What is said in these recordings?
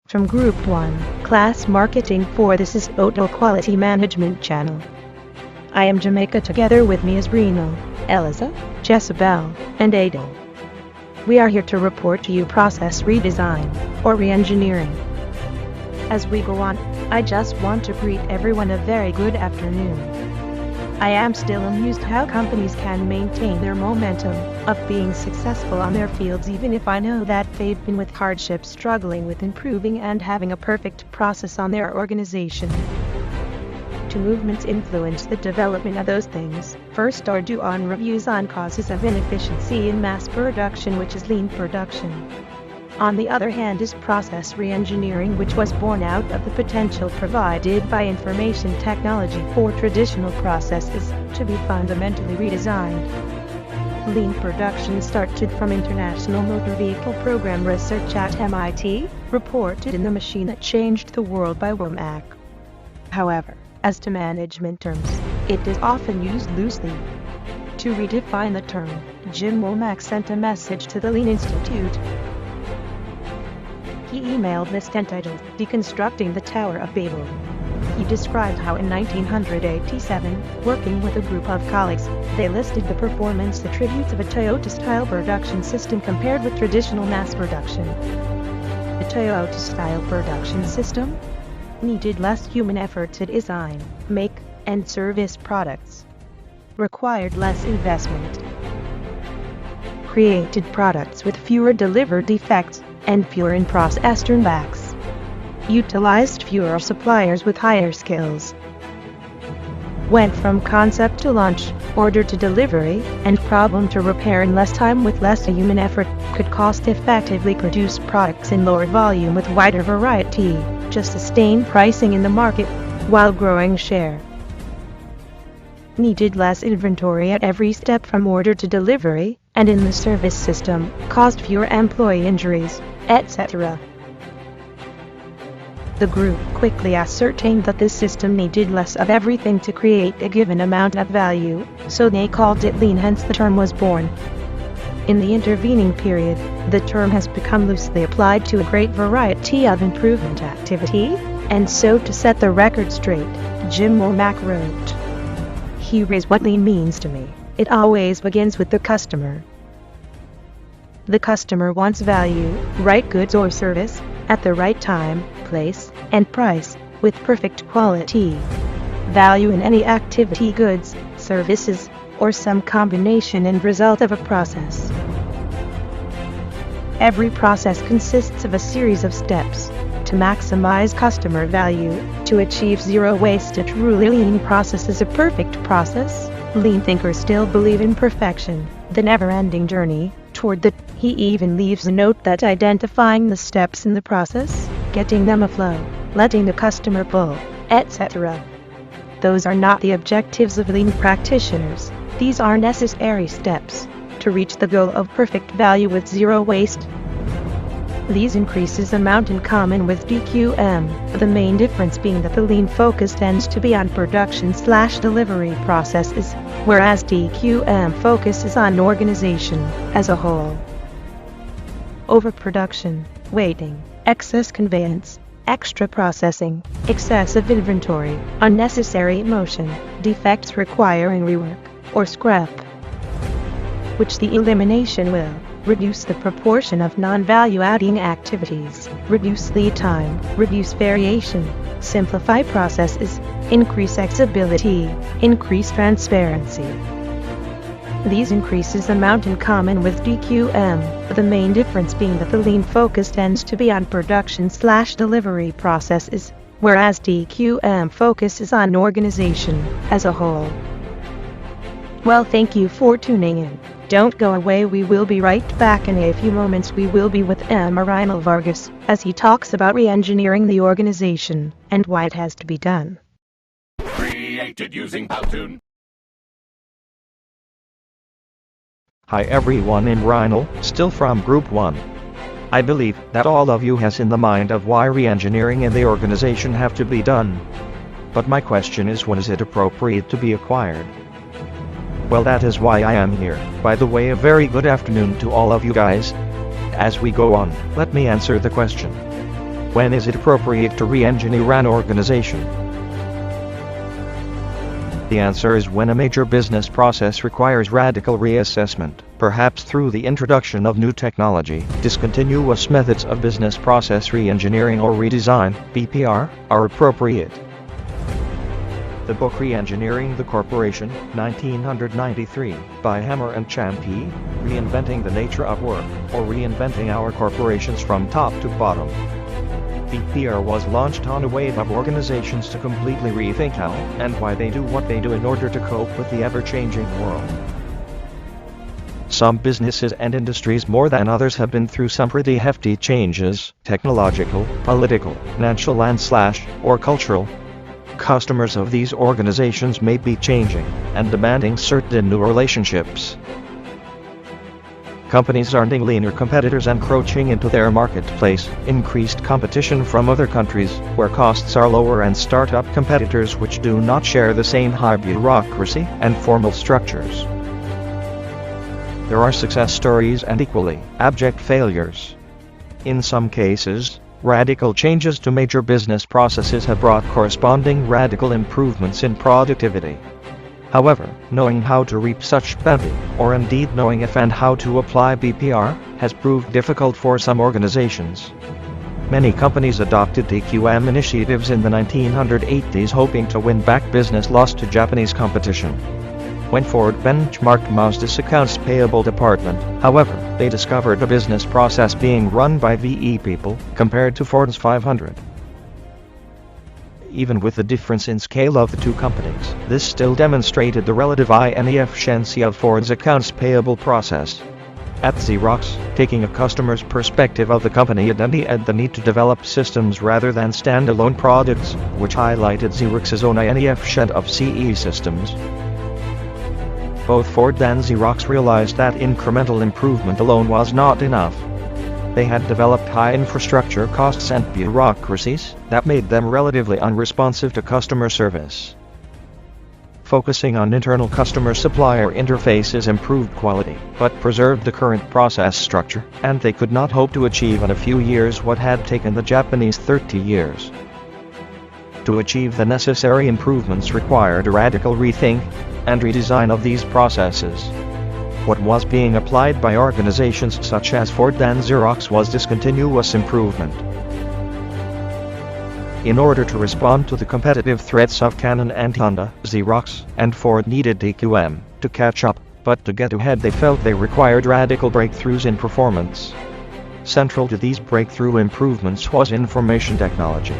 From Group 1, Class Marketing 4. This is Hotel Quality Management Channel. I am Jamaica. Together with me is Reno, Eliza, Jezebel, and Adel. We are here to report to you process redesign, or re-engineering. As we go on, I just want to greet everyone a very good afternoon. I am still amused how companies can maintain their momentum of being successful on their fields even if I know that they've been with hardship struggling with improving and having a perfect process on their organization. Two movements influence the development of those things. First are due on reviews on causes of inefficiency in mass production, which is lean production. On the other hand is process re-engineering, which was born out of the potential provided by information technology for traditional processes to be fundamentally redesigned. Lean production started from International Motor Vehicle Program research at MIT, reported in The Machine That Changed the World by Womack. However, as to management terms, it is often used loosely. To redefine the term, Jim Womack sent a message to the Lean Institute. He emailed this entitled, "Deconstructing the Tower of Babel." He described how in 1987, working with a group of colleagues, they listed the performance attributes of a Toyota-style production system compared with traditional mass production. The Toyota-style production system needed less human effort to design, make, and service products. Required less investment. Created products with fewer delivered defects and fewer in-process turnbacks. Utilized fewer suppliers with higher skills. Went from concept to launch, order to delivery, and problem to repair in less time with less human effort. Could cost-effectively produce products in lower volume with wider variety, just sustain pricing in the market, while growing share. Needed less inventory at every step from order to delivery, and in the service system, caused fewer employee injuries, etc. The group quickly ascertained that this system needed less of everything to create a given amount of value, so they called it lean, hence the term was born. In the intervening period, the term has become loosely applied to a great variety of improvement activity, and so to set the record straight, Jim Womack wrote, "Here is what lean means to me. It always begins with the customer. The customer wants value, right goods or service, at the right time, place, and price, with perfect quality. Value in any activity, goods, services, or some combination and result of a process. Every process consists of a series of steps to maximize customer value, to achieve zero waste. A truly lean process is a perfect process. Lean thinkers still believe in perfection, the never-ending journey toward that." He even leaves a note that identifying the steps in the process, getting them aflow, letting the customer pull, etc. Those are not the objectives of lean practitioners. These are necessary steps to reach the goal of perfect value with zero waste. These increases amount in common with DQM, the main difference being that the lean focus tends to be on production/delivery processes, whereas DQM focuses on organization as a whole. Overproduction, waiting, excess conveyance, extra processing, excessive inventory, unnecessary motion, defects requiring rework, or scrap, which the elimination will reduce the proportion of non-value-adding activities, reduce lead time, reduce variation, simplify processes, increase flexibility, increase transparency. These increases amount in common with DQM, the main difference being that the lean focus tends to be on production/delivery processes, whereas DQM focuses on organization as a whole. Well, thank you for tuning in. Don't go away, we will be right back in a few moments. We will be with Rino Vargas, as he talks about re-engineering the organization, and why it has to be done. Created using Powtoon. Hi everyone, I'm Rino, still from Group 1. I believe that all of you has in the mind of why re-engineering in the organization have to be done. But my question is, when is it appropriate to be acquired? Well, that is why I am here. By the way, a very good afternoon to all of you guys. As we go on, let me answer the question. When is it appropriate to re-engineer an organization? The answer is when a major business process requires radical reassessment, perhaps through the introduction of new technology. Discontinuous methods of business process re-engineering or redesign, BPR, are appropriate. The book Re-Engineering the Corporation, 1993, by Hammer and Champy, Reinventing the Nature of Work, or Reinventing Our Corporations from Top to Bottom. BPR was launched on a wave of organizations to completely rethink how and why they do what they do in order to cope with the ever-changing world. Some businesses and industries more than others have been through some pretty hefty changes, technological, political, financial and/or cultural. Customers of these organizations may be changing and demanding certain new relationships. Companies are needing leaner competitors encroaching into their marketplace, increased competition from other countries where costs are lower, and startup competitors which do not share the same high bureaucracy and formal structures. There are success stories and equally abject failures. In some cases, radical changes to major business processes have brought corresponding radical improvements in productivity. However, knowing how to reap such bounty, or indeed knowing if and how to apply BPR, has proved difficult for some organizations. Many companies adopted DQM initiatives in the 1980s hoping to win back business lost to Japanese competition. When Ford benchmarked Mazda's accounts payable department, however, they discovered a business process being run by VE people, compared to Ford's 500. Even with the difference in scale of the two companies, this still demonstrated the relative inefficiency of Ford's accounts payable process. At Xerox, taking a customer's perspective of the company identity and the need to develop systems rather than standalone products, which highlighted Xerox's own inefficiency of CE systems. Both Ford and Xerox realized that incremental improvement alone was not enough. They had developed high infrastructure costs and bureaucracies that made them relatively unresponsive to customer service. Focusing on internal customer-supplier interfaces improved quality, but preserved the current process structure, and they could not hope to achieve in a few years what had taken the Japanese 30 years. To achieve the necessary improvements required a radical rethink and redesign of these processes. What was being applied by organizations such as Ford and Xerox was discontinuous improvement. In order to respond to the competitive threats of Canon and Honda, Xerox and Ford needed DQM to catch up, but to get ahead they felt they required radical breakthroughs in performance. Central to these breakthrough improvements was information technology.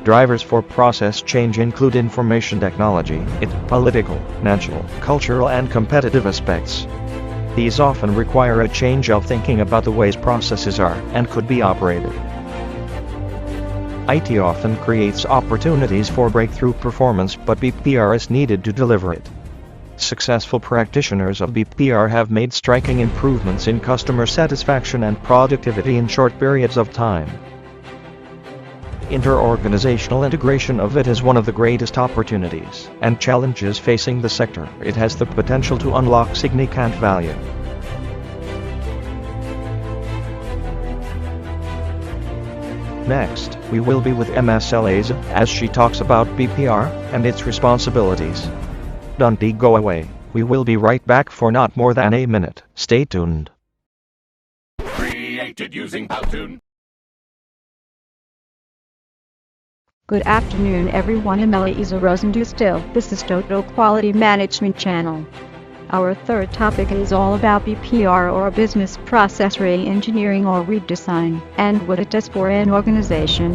Drivers for process change include information technology, its political, financial, cultural and competitive aspects. These often require a change of thinking about the ways processes are and could be operated. IT often creates opportunities for breakthrough performance, but BPR is needed to deliver it. Successful practitioners of BPR have made striking improvements in customer satisfaction and productivity in short periods of time. Inter-organizational integration of it is one of the greatest opportunities and challenges facing the sector. It has the potential to unlock significant value. Next, we will be with Ms. Eliza as she talks about BPR and its responsibilities. Don't go away. We will be right back for not more than a minute. Stay tuned. Created using Powtoon. Good afternoon everyone, I'm Eliza Rosendu-Still. This is Total Quality Management Channel. Our third topic is all about BPR, or business process re-engineering or redesign, and what it does for an organization.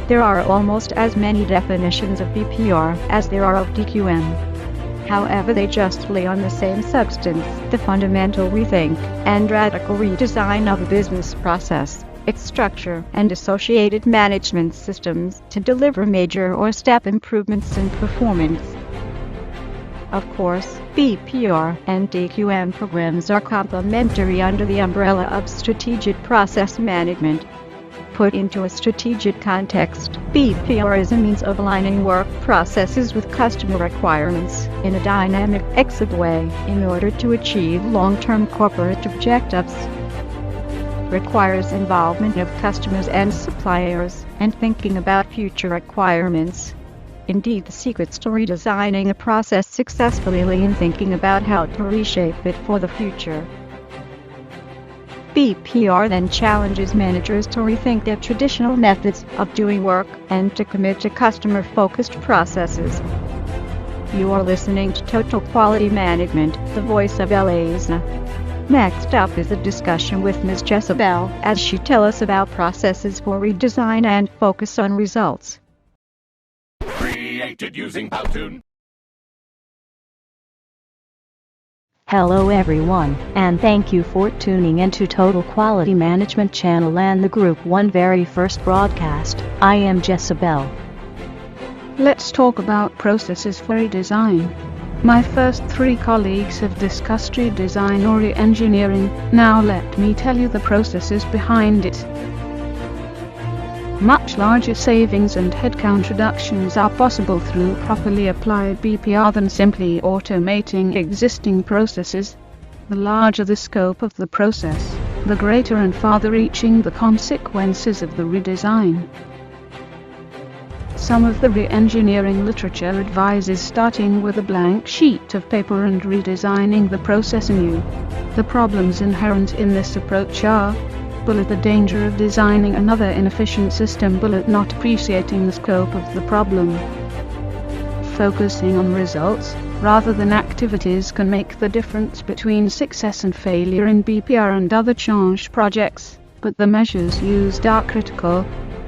There are almost as many definitions of BPR as there are of DQM. However, they just lay on the same substance, the fundamental rethink and radical redesign of a business process, its structure and associated management systems to deliver major or step improvements in performance. Of course, BPR and DQM programs are complementary under the umbrella of strategic process management. Put into a strategic context, BPR is a means of aligning work processes with customer requirements in a dynamic, flexible way in order to achieve long-term corporate objectives. requires involvement of customers and suppliers, and thinking about future requirements. Indeed, the secrets to redesigning a process successfully lay in thinking about how to reshape it for the future. BPR then challenges managers to rethink their traditional methods of doing work and to commit to customer-focused processes. You are listening to Total Quality Management, the voice of ELIZA. Next up is a discussion with Ms. Jezebel as she tells us about processes for redesign and focus on results. Created using Powtoon. Hello everyone, and thank you for tuning into Total Quality Management Channel and the Group 1 very first broadcast. I am Jezebel. Let's talk about processes for redesign. My first 3 colleagues have discussed redesign or re-engineering. Now let me tell you the processes behind it. Much larger savings and headcount reductions are possible through properly applied BPR than simply automating existing processes. The larger the scope of the process, the greater and farther-reaching the consequences of the redesign. Some of the re-engineering literature advises starting with a blank sheet of paper and redesigning the process anew. The problems inherent in this approach are: the danger of designing another inefficient system, not appreciating the scope of the problem. Focusing on results rather than activities can make the difference between success and failure in BPR and other change projects, but the measures used are critical.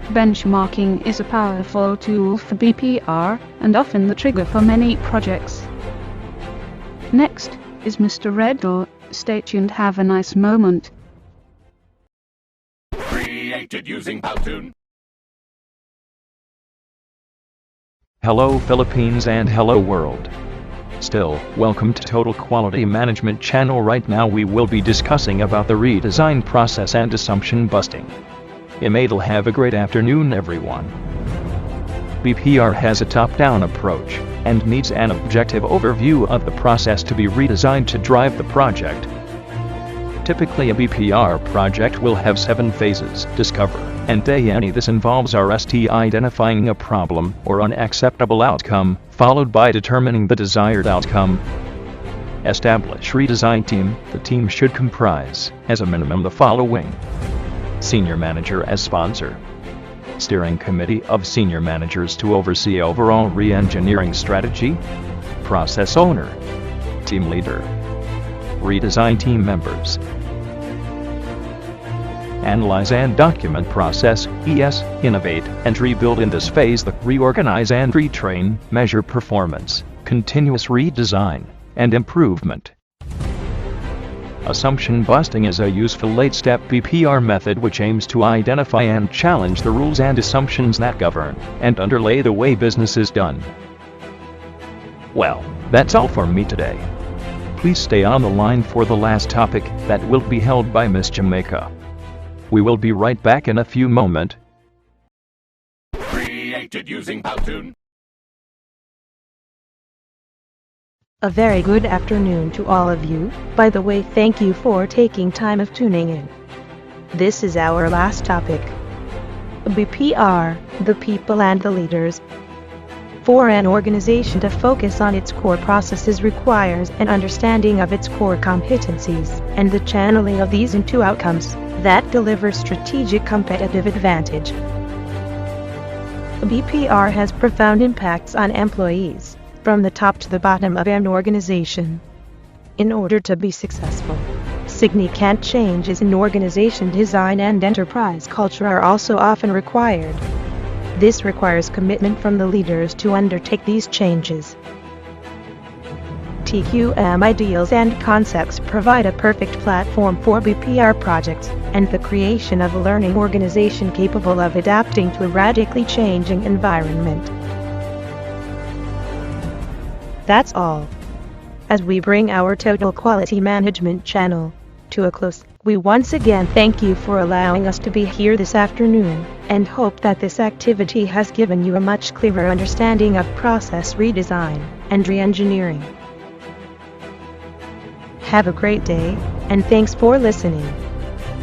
Benchmarking is a powerful tool for BPR and often the trigger for many projects. Next is Mr. Redl. Stay tuned, have a nice moment. Created using Powtoon. Hello Philippines and hello world. Still, welcome to Total Quality Management Channel. Right now we will be discussing about the redesign process and assumption busting. It'll have a great afternoon everyone. BPR has a top-down approach, and needs an objective overview of the process to be redesigned to drive the project. Typically a BPR project will have 7 phases: discover and DANI. This involves RST identifying a problem or unacceptable outcome, followed by determining the desired outcome. Establish redesign team. The team should comprise, as a minimum, the following: senior manager as sponsor, steering committee of senior managers to oversee overall re-engineering strategy, process owner, team leader, redesign team members. Analyze and document process, ES, innovate and rebuild. In this phase, the reorganize and retrain, measure performance, continuous redesign, and improvement. Assumption busting is a useful late-step BPR method which aims to identify and challenge the rules and assumptions that govern and underlay the way business is done. Well, that's all for me today. Please stay on the line for the last topic that will be held by Miss Jamaica. We will be right back in a few moments. Created using Powtoon. A very good afternoon to all of you. By the way, thank you for taking time of tuning in. This is our last topic. BPR, the people and the leaders. For an organization to focus on its core processes requires an understanding of its core competencies and the channeling of these into outcomes that deliver strategic competitive advantage. BPR has profound impacts on employees, from the top to the bottom of an organization. In order to be successful, significant changes in organization design and enterprise culture are also often required. This requires commitment from the leaders to undertake these changes. TQM ideals and concepts provide a perfect platform for BPR projects and the creation of a learning organization capable of adapting to a radically changing environment. That's all. As we bring our Total Quality Management channel to a close, we once again thank you for allowing us to be here this afternoon, and hope that this activity has given you a much clearer understanding of process redesign and re-engineering. Have a great day, and thanks for listening.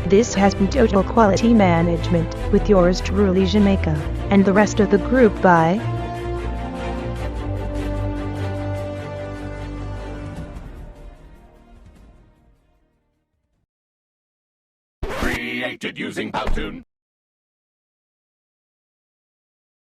This has been Total Quality Management, with yours truly Jamaica, and the rest of the group by Created using Powtoon.